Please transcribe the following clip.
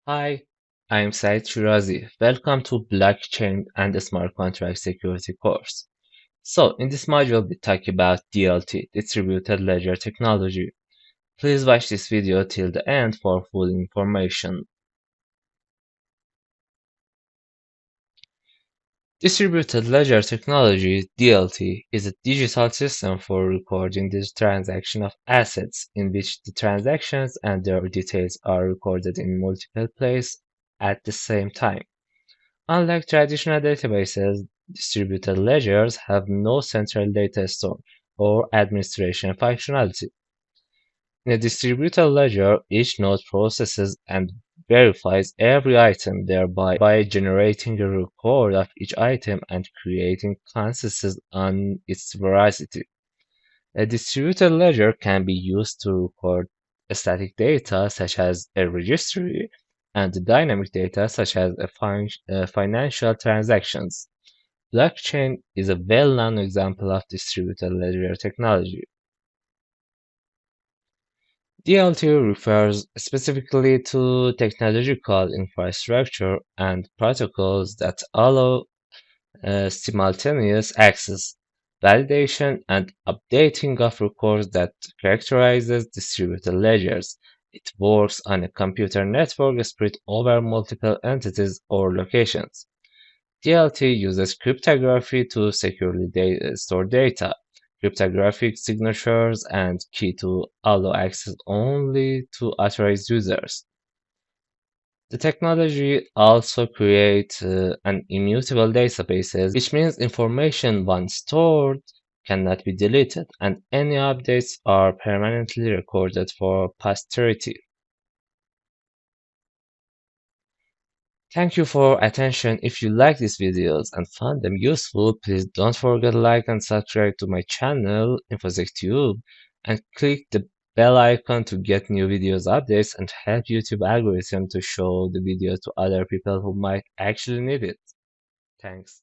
Hi, I'm Ghasemshirazi. Welcome to Blockchain and Smart Contract Security course. In this module, we talk about DLT, Distributed Ledger Technology. Please watch this video till the end for full information. Distributed Ledger Technology, DLT, is a digital system for recording the transaction of assets in which the transactions and their details are recorded in multiple places at the same time. Unlike traditional databases, distributed ledgers have no central data store or administration functionality. In a distributed ledger, each node processes and verifies every item, thereby generating a record of each item and creating consensus on its veracity. A distributed ledger can be used to record static data such as a registry and dynamic data such as financial transactions. Blockchain is a well-known example of distributed ledger technology. DLT refers specifically to technological infrastructure and protocols that allow simultaneous access, validation, and updating of records that characterizes distributed ledgers. It works on a computer network spread over multiple entities or locations. DLT uses cryptography to securely store data, cryptographic signatures, and key to allow access only to authorized users. The technology also creates an immutable databases, which means information once stored cannot be deleted, and any updates are permanently recorded for posterity. Thank you for attention. If you like these videos and found them useful, please don't forget to like and subscribe to my channel, InfoSecTube, and click the bell icon to get new videos updates and help YouTube algorithm to show the video to other people who might actually need it. Thanks.